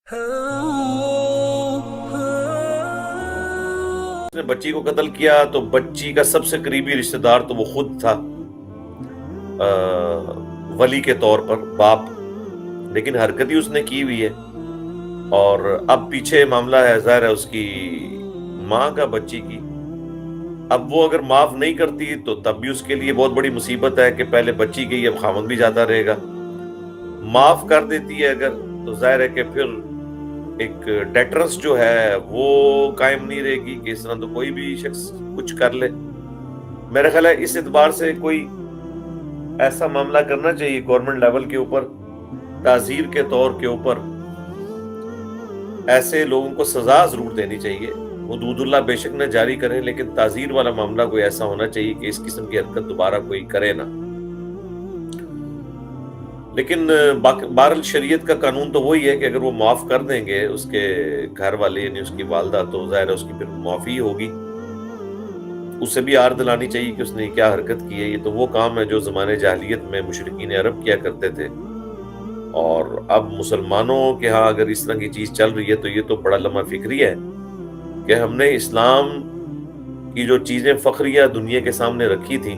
نے بچی کو قتل کیا تو بچی کا سب سے قریبی رشتہ دار تو وہ خود تھا، ولی کے طور پر باپ، لیکن حرکت ہی اس نے کی ہوئی ہے۔ اور اب پیچھے معاملہ ہے، ظاہر ہے اس کی ماں کا بچی کی، اب وہ اگر معاف نہیں کرتی تو تب بھی اس کے لیے بہت بڑی مصیبت ہے کہ پہلے بچی گئی، اب خاوند بھی جاتا رہے گا۔ معاف کر دیتی ہے اگر تو ظاہر ہے کہ پھر ایک ڈیٹرنس جو ہے وہ قائم نہیں رہے گی کہ اس طرح تو کوئی بھی شخص کچھ کر لے۔ میرا خیال ہے اس اعتبار سے کوئی ایسا معاملہ کرنا چاہیے گورنمنٹ لیول کے اوپر، تعزیر کے طور کے اوپر ایسے لوگوں کو سزا ضرور دینی چاہیے۔ حدود اللہ بے شک نہ جاری کریں، لیکن تعزیر والا معاملہ کوئی ایسا ہونا چاہیے کہ اس قسم کی حرکت دوبارہ کوئی کرے نہ۔ لیکن بہرحال شریعت کا قانون تو وہی ہے کہ اگر وہ معاف کر دیں گے اس کے گھر والے یعنی اس کی والدہ، تو ظاہر ہے اس کی پھر معافی ہوگی۔ اسے بھی آر دلانی چاہیے کہ اس نے کیا حرکت کی ہے۔ یہ تو وہ کام ہے جو زمانے جاہلیت میں مشرکین عرب کیا کرتے تھے، اور اب مسلمانوں کے ہاں اگر اس طرح کی چیز چل رہی ہے تو یہ تو بڑا لمحہ فکری ہے کہ ہم نے اسلام کی جو چیزیں فخریہ دنیا کے سامنے رکھی تھیں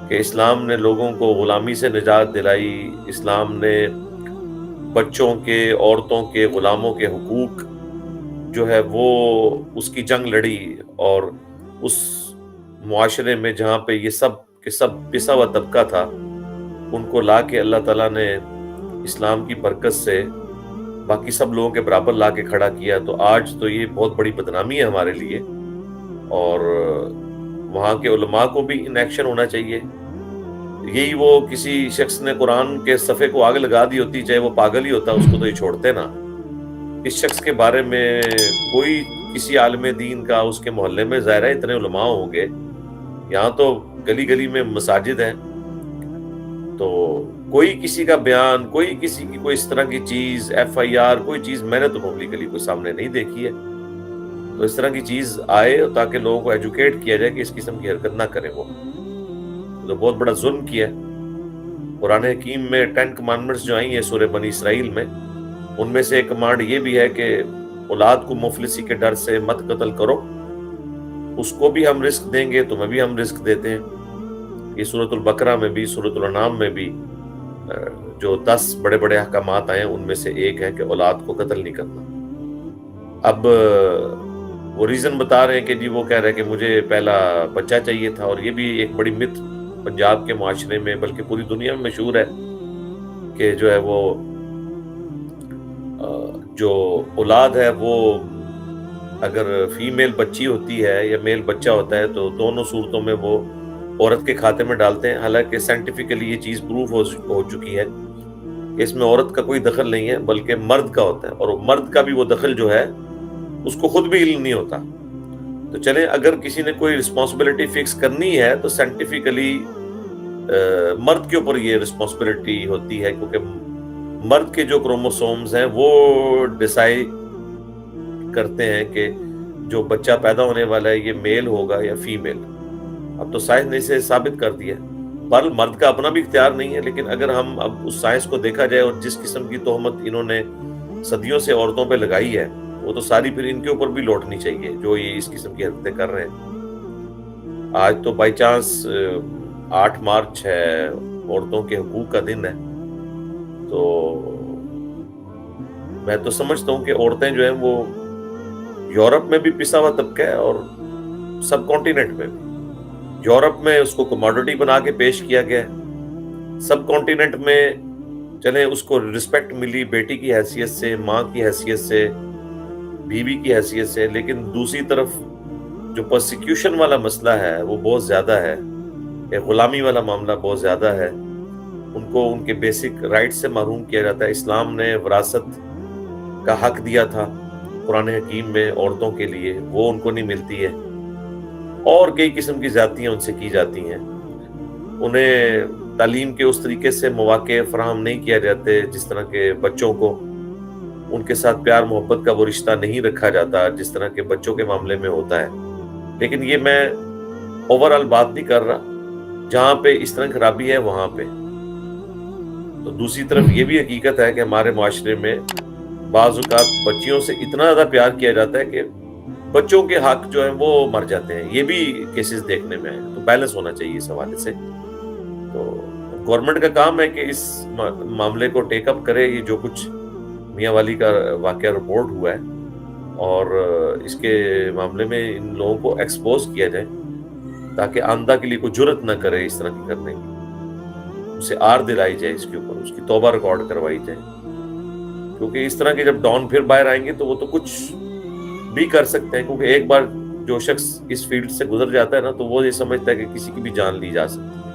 کہ اسلام نے لوگوں کو غلامی سے نجات دلائی، اسلام نے بچوں کے، عورتوں کے، غلاموں کے حقوق جو ہے وہ اس کی جنگ لڑی، اور اس معاشرے میں جہاں پہ یہ سب کے سب پسا ہوا طبقہ تھا ان کو لا کے اللہ تعالیٰ نے اسلام کی برکت سے باقی سب لوگوں کے برابر لا کے کھڑا کیا۔ تو آج تو یہ بہت بڑی بدنامی ہے ہمارے لیے، اور وہاں کے علماء کو بھی ان ایکشن ہونا چاہیے۔ یہی وہ کسی شخص نے قرآن کے صفحے کو آگ لگا دی ہوتی، چاہے وہ پاگل ہی ہوتا، اس کو تو یہ چھوڑتے نا۔ اس شخص کے بارے میں کوئی کسی عالم دین کا اس کے محلے میں ظاہر ہے اتنے علماء ہوں گے، یہاں تو گلی گلی میں مساجد ہیں، تو کوئی کسی کا بیان، کوئی کسی کی کوئی اس طرح کی چیز، ایف آئی آر، کوئی چیز میں نے تو پبلکلی کوئی سامنے نہیں دیکھی ہے۔ تو اس طرح کی چیز آئے تاکہ لوگوں کو ایجوکیٹ کیا جائے کہ اس قسم کی حرکت نہ کریں۔ وہ تو بہت بڑا ظلم کیا ہے۔ قرآن حکیم میں 10 کمانڈمنٹس جو آئی ہیں سورہ بنی اسرائیل میں، ان میں سے ایک کمانڈ یہ بھی ہے کہ اولاد کو مفلسی کے ڈر سے مت قتل کرو، اس کو بھی ہم رزق دیں گے، تمہیں بھی ہم رزق دیتے ہیں۔ یہ سورۃ البقرہ میں بھی، سورۃ الانعام میں بھی جو 10 بڑے بڑے احکامات آئے ہیں ان میں سے ایک ہے کہ اولاد کو قتل نہیں کرنا۔ اب وہ ریزن بتا رہے ہیں کہ جی وہ کہہ رہے ہیں کہ مجھے پہلا بچہ چاہیے تھا، اور یہ بھی ایک بڑی مت پنجاب کے معاشرے میں بلکہ پوری دنیا میں مشہور ہے کہ جو ہے وہ جو اولاد ہے وہ اگر فیمیل بچی ہوتی ہے یا میل بچہ ہوتا ہے تو دونوں صورتوں میں وہ عورت کے کھاتے میں ڈالتے ہیں۔ حالانکہ سائنٹیفکلی یہ چیز پروف ہو چکی ہے کہ اس میں عورت کا کوئی دخل نہیں ہے بلکہ مرد کا ہوتا ہے، اور مرد کا بھی وہ دخل جو ہے اس کو خود بھی علم نہیں ہوتا۔ تو چلیں اگر کسی نے کوئی رسپانسبلٹی فکس کرنی ہے تو سائنٹیفکلی مرد کے اوپر یہ رسپانسبلٹی ہوتی ہے، کیونکہ مرد کے جو کروموسومز ہیں وہ ڈیسائیڈ کرتے ہیں کہ جو بچہ پیدا ہونے والا ہے یہ میل ہوگا یا فیمیل۔ اب تو سائنس نے اسے ثابت کر دیا، بہرحال مرد کا اپنا بھی اختیار نہیں ہے، لیکن اگر ہم اب اس سائنس کو دیکھا جائے اور جس قسم کی تہمت انہوں نے صدیوں سے عورتوں پہ لگائی ہے وہ تو ساری پھر ان کے اوپر بھی لوٹنی چاہیے جو یہ اس قسم کی حرکتیں کر رہے ہیں۔ آج تو بائی چانس 8 مارچ ہے، عورتوں کے حقوق کا دن ہے، تو میں تو سمجھتا ہوں کہ عورتیں جو ہیں وہ یورپ میں بھی پسا ہوا طبقہ ہے اور سب کانٹیننٹ میں بھی۔ یورپ میں اس کو کموڈٹی بنا کے پیش کیا گیا ہے، سب کانٹیننٹ میں چلیں اس کو رسپیکٹ ملی بیٹی کی حیثیت سے، ماں کی حیثیت سے، بیوی کی حیثیت سے، لیکن دوسری طرف جو پرسیکیوشن والا مسئلہ ہے وہ بہت زیادہ ہے، غلامی والا معاملہ بہت زیادہ ہے۔ ان کو ان کے بیسک رائٹ سے محروم کیا جاتا ہے۔ اسلام نے وراثت کا حق دیا تھا قرآن حکیم میں عورتوں کے لیے، وہ ان کو نہیں ملتی ہے، اور کئی قسم کی زیادتیاں ان سے کی جاتی ہیں۔ انہیں تعلیم کے اس طریقے سے مواقع فراہم نہیں کیا جاتے جس طرح کے بچوں کو، ان کے ساتھ پیار محبت کا وہ رشتہ نہیں رکھا جاتا جس طرح کے بچوں کے معاملے میں ہوتا ہے۔ لیکن یہ میں اوورآل بات نہیں کر رہا، جہاں پہ اس طرح خرابی ہے وہاں پہ۔ تو دوسری طرف یہ بھی حقیقت ہے کہ ہمارے معاشرے میں بعض اوقات بچیوں سے اتنا زیادہ پیار کیا جاتا ہے کہ بچوں کے حق جو ہیں وہ مر جاتے ہیں. یہ بھی کیسز دیکھنے میں آئے. تو بیلنس ہونا چاہیے اس حوالے سے. تو گورنمنٹ کا کام ہے کہ اس معاملے کو ٹیک اپ کرے. یہ جو کچھ میاں والی کا واقعہ رپورٹ ہوا ہے اور اس کے معاملے میں ان لوگوں کو ایکسپوز کیا جائے تاکہ آئندہ کے لیے کوئی جرت نہ کرے اس طرح کی کرنے کی. اسے آر دلائی جائے اس کے اوپر, اس کی توبہ ریکارڈ کروائی جائے. کیونکہ اس طرح کے جب ڈان پھر باہر آئیں گے تو وہ تو کچھ بھی کر سکتے ہیں. کیونکہ ایک بار جو شخص اس فیلڈ سے گزر جاتا ہے نا تو وہ یہ سمجھتا ہے کہ کسی کی بھی جان لی جا سکتی ہے.